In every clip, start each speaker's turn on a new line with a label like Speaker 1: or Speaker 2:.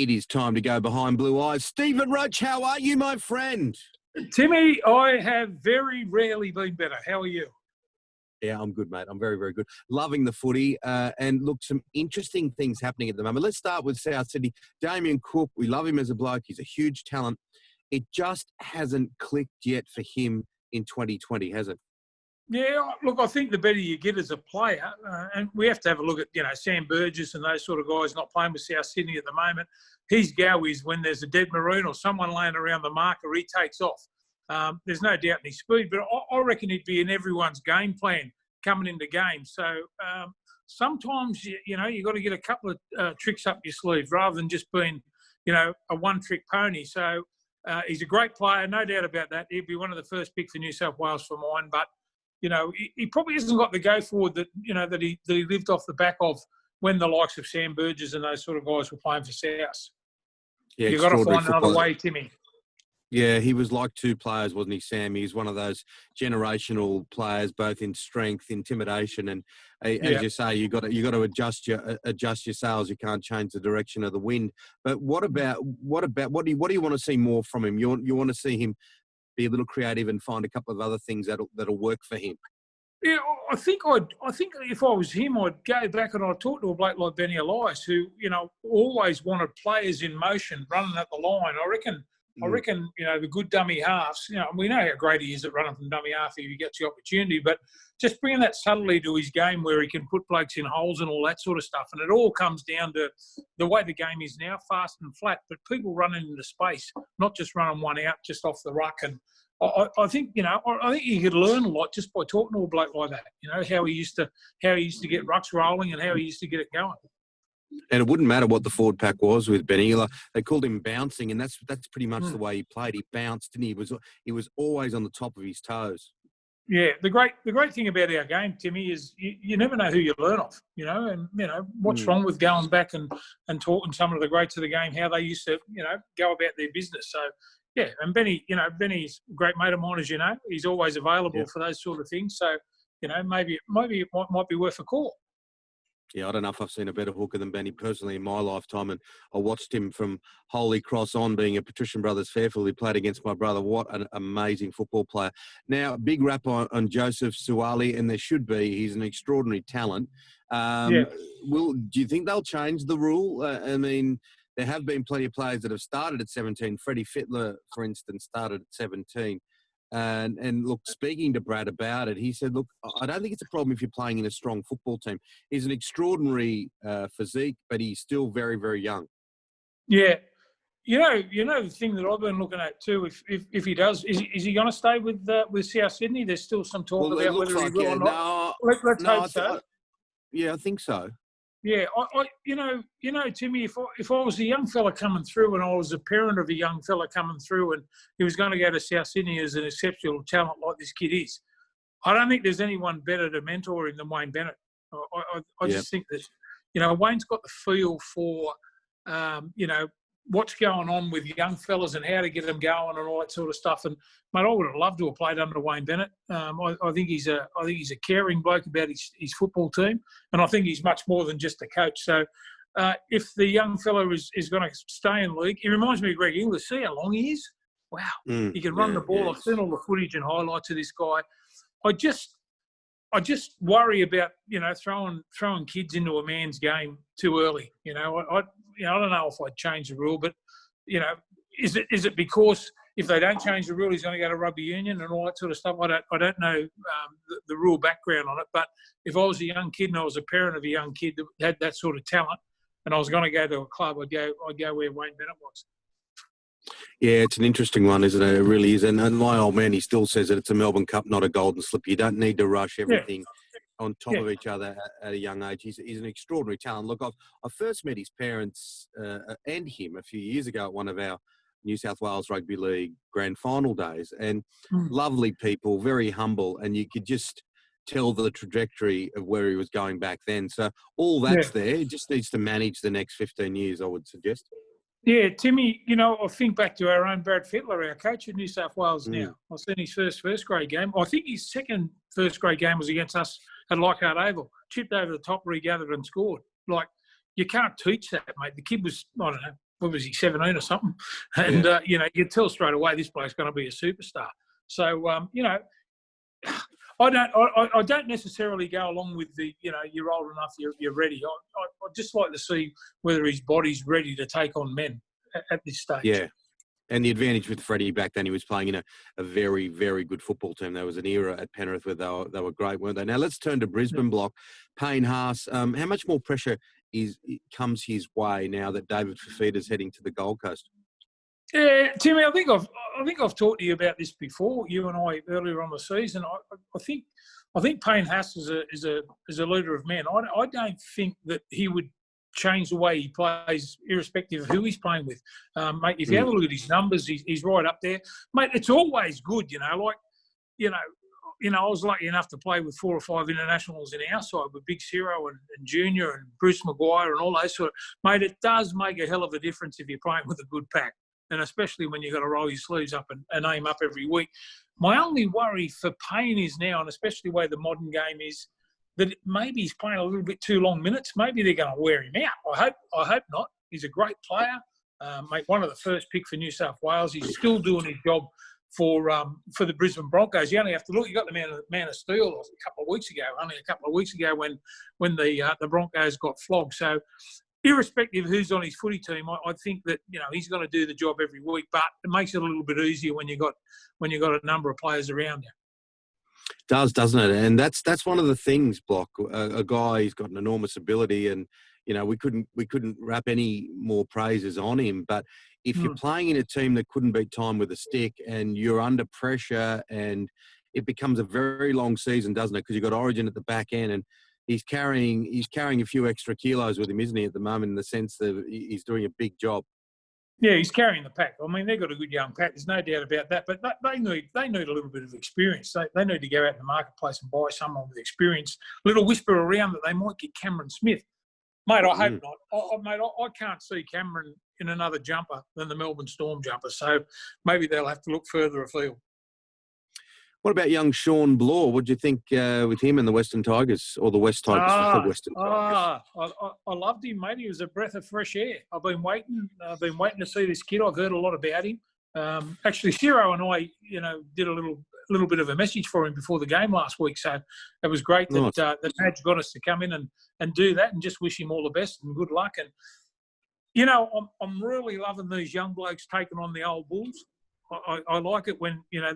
Speaker 1: It is time to go behind blue eyes. Stephen Roach, how are you, my friend?
Speaker 2: Timmy, I have very rarely been better. How are you?
Speaker 1: Yeah, I'm good, mate. I'm very, very good. Loving the footy. And look, some interesting things happening at the moment. Let's start with South Sydney. Damien Cook, we love him as a bloke. He's a huge talent. It just hasn't clicked yet for him in 2020, has it?
Speaker 2: Yeah, look, I think the better you get as a player, and we have to have a look at, Sam Burgess and those sort of guys not playing with South Sydney at the moment. His go is when there's a dead maroon or someone laying around the marker, he takes off. There's no doubt in his speed, but I reckon he'd be in everyone's game plan coming into games. So sometimes, you got to get a couple of tricks up your sleeve rather than just being, a one-trick pony. So he's a great player, no doubt about that. He'd be one of the first pick for New South Wales for mine, but he probably hasn't got the go forward that that he lived off the back of when the likes of Sam Burgess and those sort of guys were playing for South.
Speaker 1: Yeah,
Speaker 2: you've got to find another way, Timmy.
Speaker 1: Yeah, he was like two players, wasn't he, Sam? He's one of those generational players, both in strength, intimidation, and as you say, you got to adjust your sails. You can't change the direction of the wind. But what do you want to see more from him? You want to see him be a little creative and find a couple of other things that'll work for him.
Speaker 2: Yeah, I think if I was him, I'd go back and I'd talk to a bloke like Benny Elias, who always wanted players in motion, running at the line. I reckon the good dummy halves. We know how great he is at running from dummy half if he gets the opportunity, but just bringing that subtlety to his game where he can put blokes in holes and all that sort of stuff. And it all comes down to the way the game is now, fast and flat, but people running into space, not just running one out just off the ruck. And I think you could learn a lot just by talking to a bloke like that. How he used to get rucks rolling and how he used to get it going.
Speaker 1: And it wouldn't matter what the forward pack was with Benny. They called him bouncing, and that's pretty much the way he played. He bounced, and he was always on the top of his toes.
Speaker 2: Yeah, the great thing about our game, Timmy, is you never know who you learn off. And what's wrong with going back and talking to some of the greats of the game, how they used to go about their business. So yeah, and Benny's a great mate of mine, as you know. He's always available for those sort of things. So maybe it might be worth a call.
Speaker 1: Yeah, I don't know if I've seen a better hooker than Benny personally in my lifetime, and I watched him from Holy Cross on, being a Patrician Brothers Fairfield. He played against my brother. What an amazing football player. Now, big rap on Joseph Suwali, and there should be. He's an extraordinary talent. Do you think they'll change the rule? I mean, there have been plenty of players that have started at 17. Freddie Fittler, for instance, started at 17. And look, speaking to Brad about it, he said, look, I don't think it's a problem if you're playing in a strong football team. He's an extraordinary physique, but he's still very, very young. Yeah.
Speaker 2: The thing that I've been looking at too, if he does, is he going to stay with South Sydney? There's still some talk about whether he will or not. Let's hope so.
Speaker 1: I think so.
Speaker 2: Yeah, Timmy, if I was a young fella coming through and I was a parent of a young fella coming through and he was going to go to South Sydney as an exceptional talent like this kid is, I don't think there's anyone better to mentor him than Wayne Bennett. I just think that, Wayne's got the feel for, what's going on with young fellas and how to get them going and all that sort of stuff. And mate, I would have loved to have played under Wayne Bennett. I think he's a caring bloke about his football team, and I think he's much more than just a coach. So if the young fellow is going to stay in league, he reminds me of Greg Inglis. See how long he is? Wow, he can run the ball. I've seen all the footage and highlights of this guy. I just worry about throwing kids into a man's game too early. I don't know if I'd change the rule, but is it because if they don't change the rule, he's going to go to rugby union and all that sort of stuff? I don't know the rule background on it. But if I was a young kid and I was a parent of a young kid that had that sort of talent, and I was going to go to a club, I'd go where Wayne Bennett was.
Speaker 1: Yeah, it's an interesting one, isn't it? It really is. And my old man, he still says that it's a Melbourne Cup, not a Golden Slip. You don't need to rush everything on top of each other at a young age. He's an extraordinary talent. Look, I first met his parents and him a few years ago at one of our New South Wales Rugby League grand final days, and lovely people, very humble, and you could just tell the trajectory of where he was going back then. So all that's there. He just needs to manage the next 15 years, I would suggest.
Speaker 2: Yeah, Timmy, I think back to our own Brad Fittler, our coach at New South Wales now. I've seen his first grade game. I think his second first grade game was against us at Leichhardt Oval. Chipped over the top, regathered and scored. Like, you can't teach that, mate. The kid was, I don't know, what was he, 17 or something? And, you know, you tell straight away this bloke's going to be a superstar. So, you know, I don't necessarily go along with the, you know, you're old enough, you're ready. I just like to see whether his body's ready to take on men at this stage.
Speaker 1: Yeah. And the advantage with Freddie back then, he was playing in a very, very good football team. There was an era at Penrith where they were great, weren't they? Now, let's turn to Brisbane block. Payne Haas, how much more pressure comes his way now that David Fifita's heading to the Gold Coast?
Speaker 2: Yeah, Timmy, I think I've talked to you about this before, you and I, earlier on the season. I think Payne Haas is a leader of men. I don't think that he would change the way he plays, irrespective of who he's playing with. Mate, if you have a look at his numbers, he's right up there. Mate, it's always good, you know, like, you know, I was lucky enough to play with 4 or 5 internationals in our side with Big Ciro and Junior and Bruce Maguire and all those sort of. Mate, it does make a hell of a difference if you're playing with a good pack, and especially when you've got to roll your sleeves up and aim up every week. My only worry for Payne is now, and especially the way the modern game is, that maybe he's playing a little bit too long minutes. Maybe they're going to wear him out. I hope not. He's a great player. Mate, one of the first pick for New South Wales. He's still doing his job for the Brisbane Broncos. You only have to look. You got the man of steel a couple of weeks ago when the Broncos got flogged. So, irrespective of who's on his footy team, I think that, you know, he's going to do the job every week. But it makes it a little bit easier when you got a number of players around you.
Speaker 1: Does, doesn't it? And that's one of the things, Block. A guy who's got an enormous ability, and you know we couldn't wrap any more praises on him. But if you're playing in a team that couldn't beat time with a stick, and you're under pressure, and it becomes a very long season, doesn't it? Because you've got Origin at the back end, and he's carrying a few extra kilos with him, isn't he? At the moment, in the sense that he's doing a big job.
Speaker 2: Yeah, he's carrying the pack. I mean, they've got a good young pack. There's no doubt about that. But they need a little bit of experience. They need to go out in the marketplace and buy someone with experience. A little whisper around that they might get Cameron Smith. Mate, I hope not. I can't see Cameron in another jumper than the Melbourne Storm jumper. So maybe they'll have to look further afield.
Speaker 1: What about young Sean Bloor? What do you think with him and the Western Tigers, or the West Tigers? The Western Tigers.
Speaker 2: I loved him, mate. He was a breath of fresh air. I've been waiting to see this kid. I've heard a lot about him. Actually, Ciro and I, you know, did a little bit of a message for him before the game last week. So it was great that that Madge got us to come in and do that, and just wish him all the best and good luck. And you know, I'm really loving these young blokes taking on the old Bulls. I like it when, you know,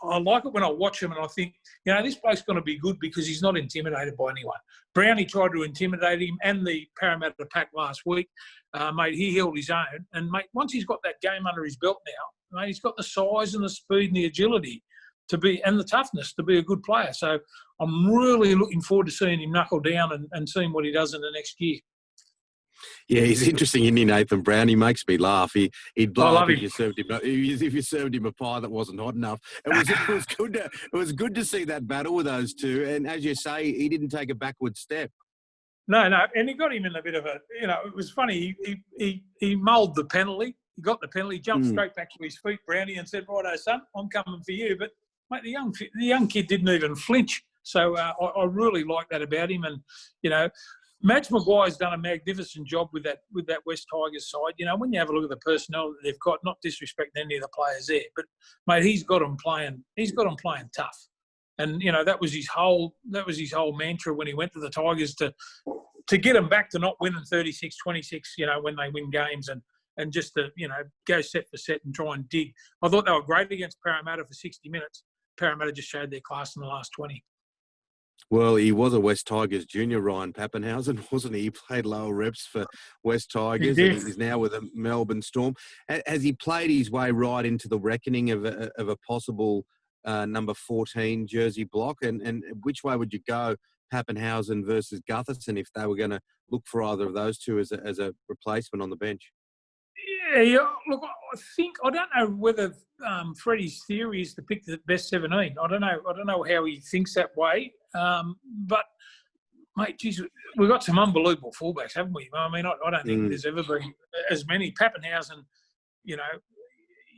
Speaker 2: I like it when I watch him and I think, you know, this bloke's going to be good because he's not intimidated by anyone. Brownie tried to intimidate him and the Parramatta pack last week. Mate, he held his own. And, mate, once he's got that game under his belt now, mate, he's got the size and the speed and the agility and the toughness to be a good player. So I'm really looking forward to seeing him knuckle down and seeing what he does in the next year.
Speaker 1: Yeah, he's interesting, isn't he, Nathan Brown? He makes me laugh. He'd blow up if you served him a pie that wasn't hot enough. It was good to see that battle with those two. And as you say, he didn't take a backward step.
Speaker 2: No, and he got him in a bit of a, you know, it was funny. He mulled the penalty. He got the penalty, jumped straight back to his feet, Brownie, and said, "Righto, son, I'm coming for you." But mate, the young kid didn't even flinch. So I really like that about him. And you know, Madge Maguire's done a magnificent job with that West Tigers side. You know, when you have a look at the personnel that they've got, not disrespecting any of the players there, but mate, he's got them playing tough. And you know, that was his whole mantra when he went to the Tigers to get them back to not winning 36-26. You know, when they win games and just to, you know, go set for set and try and dig. I thought they were great against Parramatta for 60 minutes. Parramatta just showed their class in the last 20.
Speaker 1: Well, he was a West Tigers junior, Ryan Pappenhausen, wasn't he? He played lower reps for West Tigers, and he's now with the Melbourne Storm. Has he played his way right into the reckoning of a possible number 14 jersey block? And which way would you go, Pappenhausen versus Gutherson, if they were going to look for either of those two as a replacement on the bench?
Speaker 2: Yeah. Look, I don't know whether Freddie's theory is to pick the best 17. I don't know how he thinks that way. But mate, geez, we've got some unbelievable fullbacks, haven't we? I mean, I don't think there's ever been as many. Pappenhausen, you know,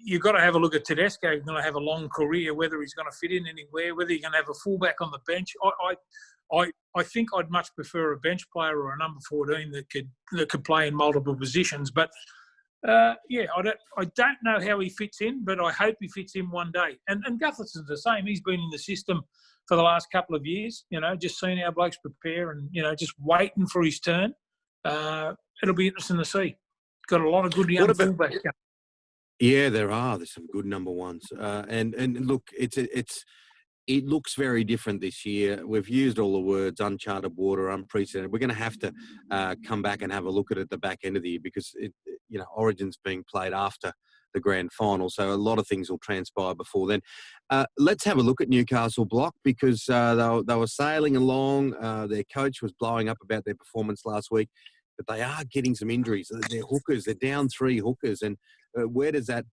Speaker 2: you've got to have a look at Tedesco. He's going to have a long career, whether he's going to fit in anywhere, whether you're going to have a fullback on the bench. I think I'd much prefer a bench player or a number 14 that could play in multiple positions. But Yeah, I don't know how he fits in, but I hope he fits in one day. And Gutherson's the same. He's been in the system for the last couple of years, just seeing our blokes prepare and, just waiting for his turn. It'll be interesting to see. Got a lot of good young fullbacks.
Speaker 1: Yeah, there's some good number ones. And look, it looks very different this year. We've used all the words uncharted water, unprecedented. We're going to have to come back and have a look at it at the back end of the year because, Origin's being played after the grand final. So a lot of things will transpire before then. Let's have a look at Newcastle Block because they were sailing along. Their coach was blowing up about their performance last week, but they are getting some injuries. They're hookers. They're down 3 hookers. And where does that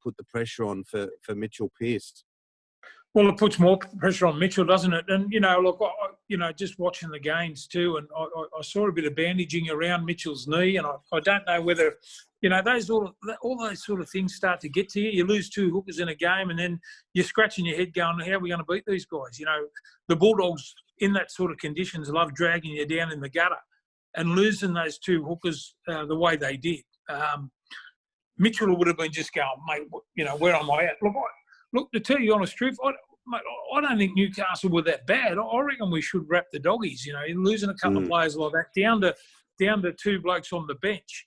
Speaker 1: put the pressure on for Mitchell Pearce?
Speaker 2: Well, it puts more pressure on Mitchell, doesn't it? And, look, just watching the games too, and I saw a bit of bandaging around Mitchell's knee, and I don't know whether, all those sort of things start to get to you. You lose 2 hookers in a game, and then you're scratching your head going, how are we going to beat these guys? The Bulldogs in that sort of conditions love dragging you down in the gutter, and losing those 2 hookers the way they did. Mitchell would have been just going, mate, where am I at? Look, to tell you the honest truth, I don't think Newcastle were that bad. I reckon we should wrap the doggies. Losing a couple of players like that down to 2 blokes on the bench.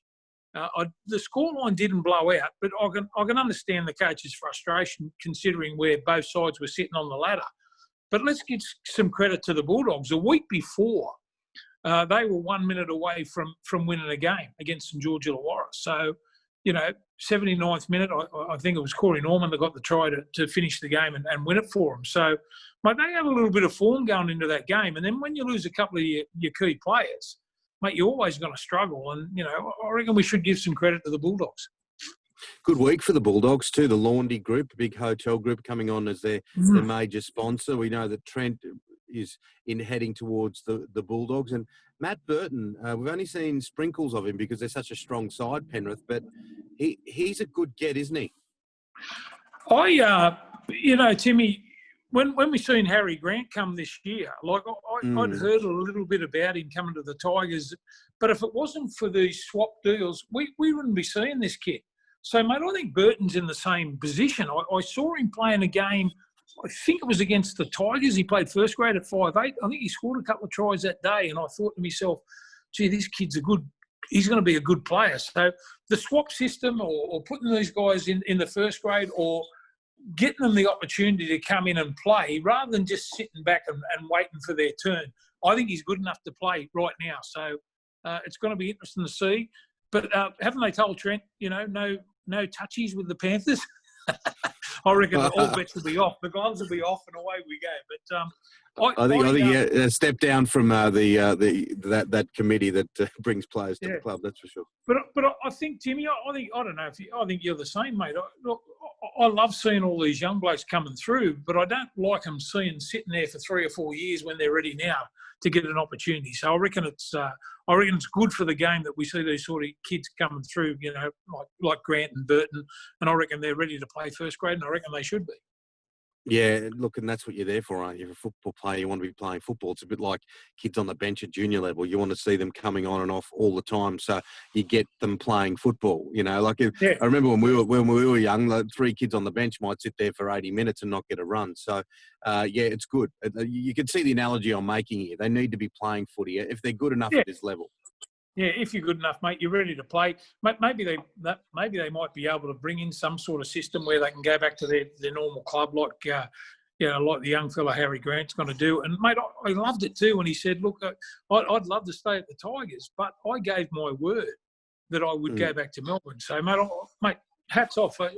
Speaker 2: The scoreline didn't blow out, but I can understand the coach's frustration considering where both sides were sitting on the ladder. But let's give some credit to the Bulldogs. A week before, they were 1 minute away from winning a game against St George Illawarra. So, 79th minute, I think it was Corey Norman that got the try to finish the game and win it for them. So, mate, they had a little bit of form going into that game. And then when you lose a couple of your key players, mate, you're always going to struggle. And, I reckon we should give some credit to the Bulldogs.
Speaker 1: Good week for the Bulldogs too. The Laundry Group, a big hotel group coming on as their major sponsor. We know that Trent is heading towards the Bulldogs. And Matt Burton, we've only seen sprinkles of him because they're such a strong side, Penrith, but he's a good get, isn't he?
Speaker 2: Timmy, when we seen Harry Grant come this year, I'd heard a little bit about him coming to the Tigers, but if it wasn't for these swap deals, we wouldn't be seeing this kid. So, mate, I think Burton's in the same position. I saw him playing a game, I think it was against the Tigers. He played first grade at 5'8". I think he scored a couple of tries that day, and I thought to myself, gee, this kid's he's going to be a good player. So the swap system or putting these guys in the first grade or getting them the opportunity to come in and play rather than just sitting back and waiting for their turn, I think he's good enough to play right now. So it's going to be interesting to see. But haven't they told Trent, no touchies with the Panthers? I reckon all bets will be off. The gloves will be off, and away we go. But
Speaker 1: I think a step down from that committee that brings players to the club. That's for sure.
Speaker 2: But I think, Timmy, I think you're the same, mate. I love seeing all these young blokes coming through, but I don't like them sitting there for 3 or 4 years when they're ready now to get an opportunity. So I reckon it's good for the game that we see these sort of kids coming through, like Grant and Burton, and I reckon they're ready to play first grade, and I reckon they should be.
Speaker 1: Yeah, look, and that's what you're there for, aren't you? If you're a football player, you want to be playing football. It's a bit like kids on the bench at junior level. You want to see them coming on and off all the time, so you get them playing football. I remember when we were young, like 3 kids on the bench might sit there for 80 minutes and not get a run. So, it's good. You can see the analogy I'm making here. They need to be playing footy if they're good enough at this level.
Speaker 2: Yeah, if you're good enough, mate, you're ready to play. Maybe they might be able to bring in some sort of system where they can go back to their normal club, like like the young fella Harry Grant's going to do. And mate, I loved it too when he said, "Look, I'd love to stay at the Tigers, but I gave my word that I would go back to Melbourne." So, mate, hats off. I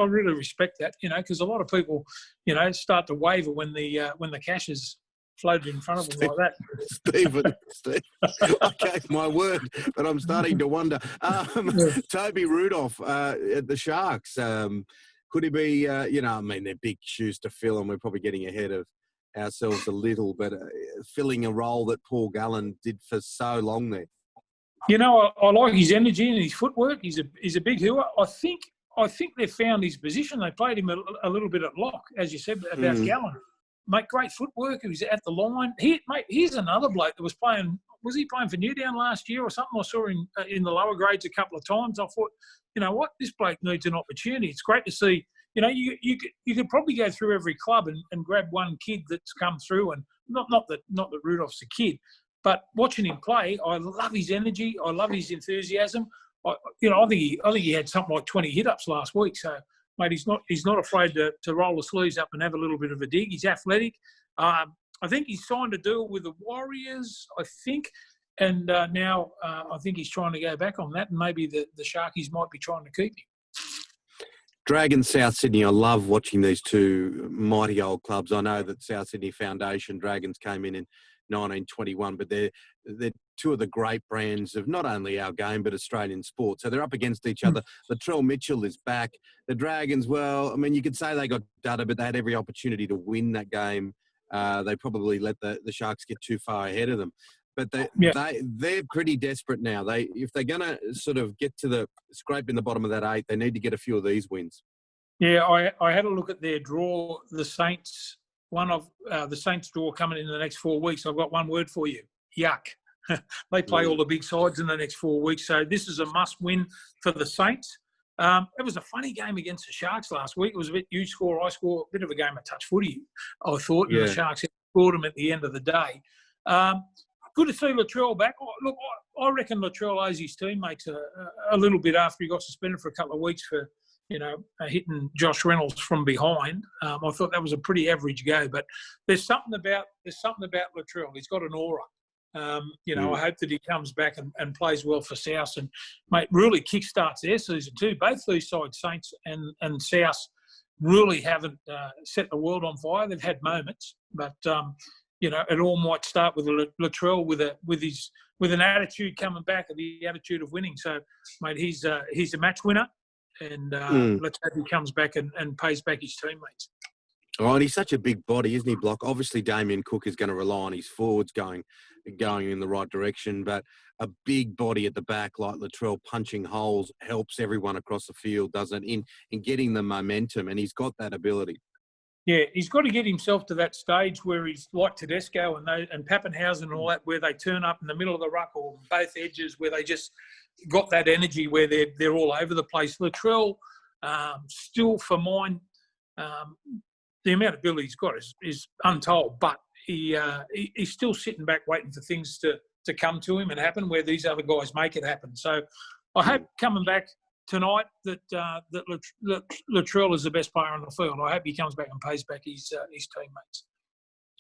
Speaker 2: really respect that, because a lot of people, start to waver when the cash is floated in front of them like that.
Speaker 1: Steve, I gave my word, but I'm starting to wonder. Toby Rudolph at the Sharks, could he be, they're big shoes to fill, and we're probably getting ahead of ourselves a little, but filling a role that Paul Gallen did for so long there.
Speaker 2: I like his energy and his footwork. He's a big hooer. I think they've found his position. They played him a little bit at lock, as you said about Gallen. Mate, great footwork. He was at the line. Here's another bloke that was playing was he playing for Newtown last year or something? I saw him in the lower grades a couple of times. I thought, you know what, this bloke needs an opportunity. It's great to see. You know, you could probably go through every club and grab one kid that's come through, and not that Rudolph's a kid, but watching him play, I love his energy. I love his enthusiasm. I think he had something like 20 hit-ups last week. So, mate, he's not afraid to roll the sleeves up and have a little bit of a dig. He's athletic. I think he's signed a deal with the Warriors, I think, and now I think he's trying to go back on that, and maybe the Sharkies might be trying to keep him.
Speaker 1: Dragons, South Sydney, I love watching these two mighty old clubs. I know that South Sydney Foundation Dragons came in 1921, but they're two of the great brands of not only our game but Australian sport. So they're up against each other. Latrell Mitchell is back. The Dragons, well, I mean, you could say they got data, but they had every opportunity to win that game. They probably let the Sharks get too far ahead of them. But they're pretty desperate now. If they're going to sort of get to the scrape in the bottom of that 8, they need to get a few of these wins.
Speaker 2: Yeah, I had a look at their draw. The Saints, one of the Saints' draw coming in the next 4 weeks. I've got one word for you: yuck. They play all the big sides in the next 4 weeks, so this is a must-win for the Saints. It was a funny game against the Sharks last week. It was a bit you score, I score, a bit of a game of touch footy, I thought, and the Sharks scored them at the end of the day. Good to see Latrell back. Look, I reckon Latrell owes his teammates a little bit after he got suspended for a couple of weeks for, hitting Josh Reynolds from behind. I thought that was a pretty average go, but there's something about Latrell. He's got an aura. I hope that he comes back and plays well for South and, mate, really kickstarts their season too. Both these sides, Saints and South, really haven't set the world on fire. They've had moments, but it all might start with Latrell with an attitude coming back, the attitude of winning. So, mate, he's a match winner, and let's hope he comes back and pays back his teammates.
Speaker 1: Oh, and he's such a big body, isn't he, Block? Obviously, Damien Cook is going to rely on his forwards going in the right direction, but a big body at the back like Latrell punching holes helps everyone across the field, doesn't it, in getting the momentum, and he's got that ability.
Speaker 2: Yeah, he's got to get himself to that stage where he's like Tedesco and Pappenhausen and all that, where they turn up in the middle of the ruck or both edges, where they just got that energy where they're all over the place. Latrell, still for mine, the amount of ability he's got is untold, but he's still sitting back waiting for things to come to him and happen where these other guys make it happen. So I hope coming back tonight that Latrell is the best player on the field. I hope he comes back and pays back his teammates.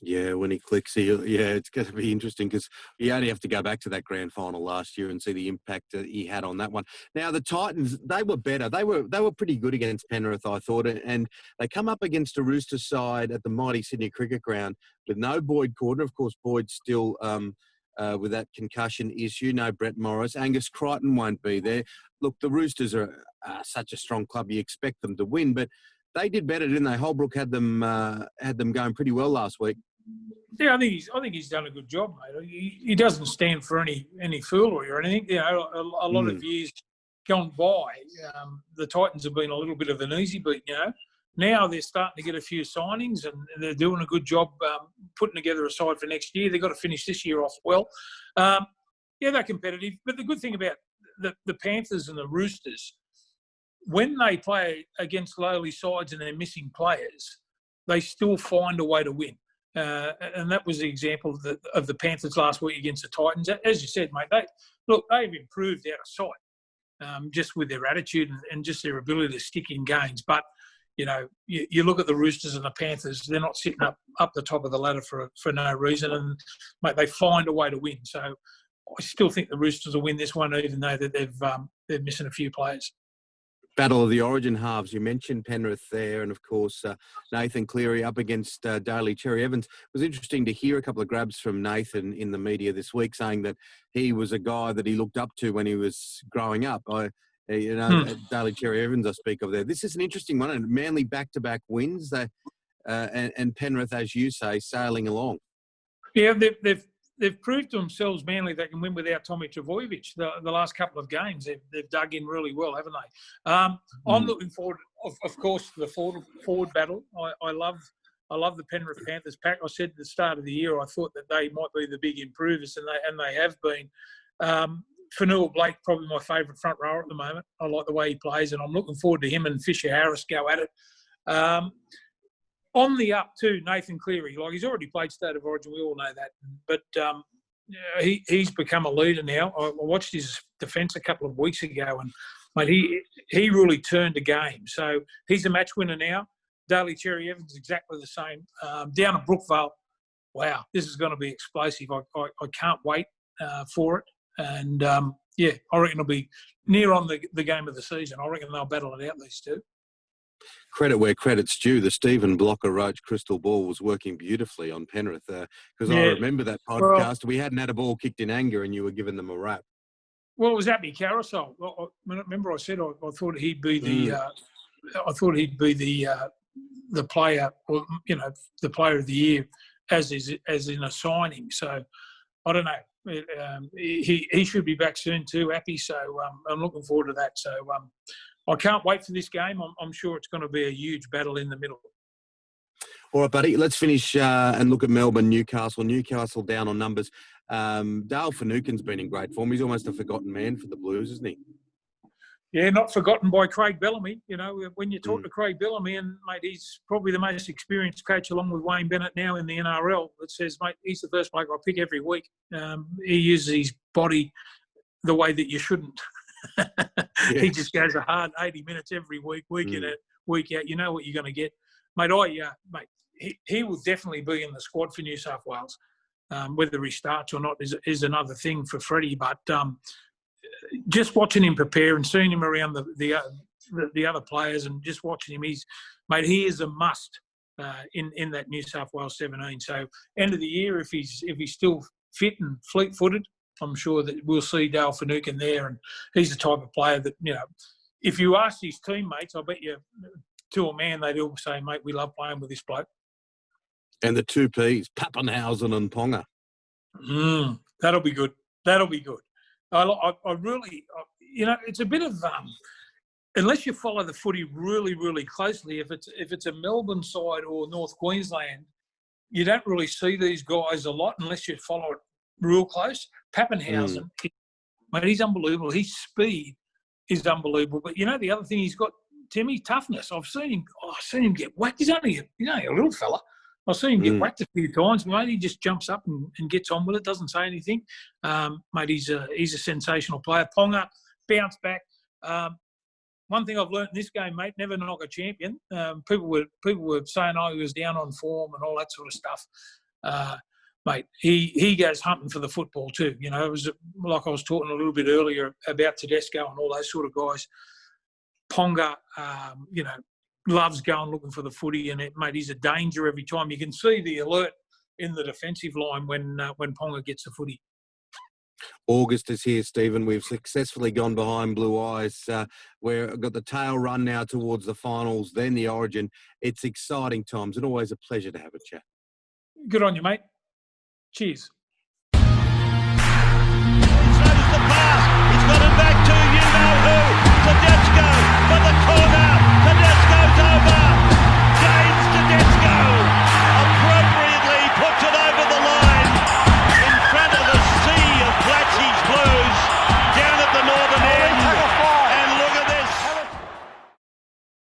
Speaker 1: Yeah, when he clicks, it's going to be interesting because you only have to go back to that grand final last year and see the impact that he had on that one. Now, the Titans, they were better. They were pretty good against Penrith, I thought, and they come up against a Roosters side at the mighty Sydney Cricket Ground with no Boyd Cordner. Of course, Boyd's still with that concussion issue. No Brett Morris. Angus Crichton won't be there. Look, the Roosters are such a strong club. You expect them to win, but they did better, didn't they? Holbrook had them going pretty well last week.
Speaker 2: Yeah, I think he's done a good job, mate. He doesn't stand for any foolery or anything. A lot of years gone by, the Titans have been a little bit of an easy beat. Now they're starting to get a few signings and they're doing a good job putting together a side for next year. They've got to finish this year off well. They're competitive. But the good thing about the Panthers and the Roosters, when they play against lowly sides and they're missing players, they still find a way to win. And that was the example of the Panthers last week against the Titans. As you said, mate, they've improved out of sight just with their attitude and just their ability to stick in games. But, you look at the Roosters and the Panthers, they're not sitting up the top of the ladder for no reason. And, mate, they find a way to win. So I still think the Roosters will win this one, even though that they're missing a few players.
Speaker 1: Battle of the Origin halves. You mentioned Penrith there, and of course Nathan Cleary up against Daly Cherry Evans. It was interesting to hear a couple of grabs from Nathan in the media this week, saying that he was a guy that he looked up to when he was growing up. Daly Cherry Evans I speak of there. This is an interesting one, and Manly back-to-back wins, and Penrith, as you say, sailing along. Yeah,
Speaker 2: they've proved to themselves, Manly, they can win without Tommy Trbojevic. The last couple of games, they've dug in really well, haven't they? I'm looking forward, of course, to the forward battle. I love I love the Penrith Panthers pack. I said at the start of the year I thought that they might be the big improvers, and they have been. Fanua Blake, probably my favourite front rower at the moment. I like the way he plays, and I'm looking forward to him and Fisher Harris go at it. On the up too, Nathan Cleary. Like, he's already played State of Origin, we all know that. But he's become a leader now. I watched his defence a couple of weeks ago, and mate, he really turned a game. So he's a match winner now. Daly Cherry Evans exactly the same. Down at Brookvale, wow, this is going to be explosive. I can't wait for it. And, I reckon it'll be near on the game of the season. I reckon they'll battle it out, these two.
Speaker 1: Credit where credit's due. The Stephen Blocker Roach crystal ball was working beautifully on Penrith because I remember that podcast. We hadn't had a ball kicked in anger and you were giving them a rap.
Speaker 2: Well, it was Abby Carousel. Remember I said I thought he'd be the player, or the player of the year, as in a signing. So I don't know. He should be back soon too, Appy. So I'm looking forward to that. So I can't wait for this game. I'm sure it's going to be a huge battle in the middle.
Speaker 1: All right, buddy. Let's finish and look at Melbourne, Newcastle. Newcastle down on numbers. Dale Finucane's been in great form. He's almost a forgotten man for the Blues, isn't he? Yeah,
Speaker 2: not forgotten by Craig Bellamy. When you talk to Craig Bellamy, and, mate, he's probably the most experienced coach along with Wayne Bennett now in the NRL, that says, mate, he's the first bloke I pick every week. He uses his body the way that you shouldn't. He just goes a hard 80 minutes every week, week in, week out. You know what you're going to get. Mate, he will definitely be in the squad for New South Wales. Whether he starts or not is another thing for Freddie, but just watching him prepare and seeing him around the other players and just watching him, he is a must in that New South Wales 17. So end of the year, if he's still fit and fleet-footed, I'm sure that we'll see Dale Finucane there, and he's the type of player that, if you ask his teammates, I bet you to a man they'd all say, mate, we love playing with this bloke.
Speaker 1: And the two Ps, Pappenhausen and Ponga.
Speaker 2: That'll be good. That'll be good. I really, it's a bit of, unless you follow the footy really, really closely, if it's a Melbourne side or North Queensland, you don't really see these guys a lot unless you follow it real close. Pappenhausen, mate, he's unbelievable. His speed is unbelievable. But the other thing he's got, Timmy, toughness. I've seen him get whacked. He's only a little fella. I've seen him get whacked a few times. Mate, he just jumps up and gets on with it. Doesn't say anything. Mate, he's a sensational player. Ponga, bounce back. One thing I've learnt in this game, mate, never knock a champion. People were saying, he was down on form and all that sort of stuff. Mate, he goes hunting for the football too. It was like I was talking a little bit earlier about Tedesco and all those sort of guys. Ponga, loves going looking for the footy, and mate, he's a danger every time. You can see the alert in the defensive line when Ponga gets the footy.
Speaker 1: August is here, Stephen. We've successfully gone behind Blue Eyes. We've got the tail run now towards the finals, then the Origin. It's exciting times and always a pleasure to have a chat.
Speaker 2: Good on you, mate. Cheers.
Speaker 3: Throws the pass. He's got it back to you-know-who. Tedesco for the corner. Tedesco's over.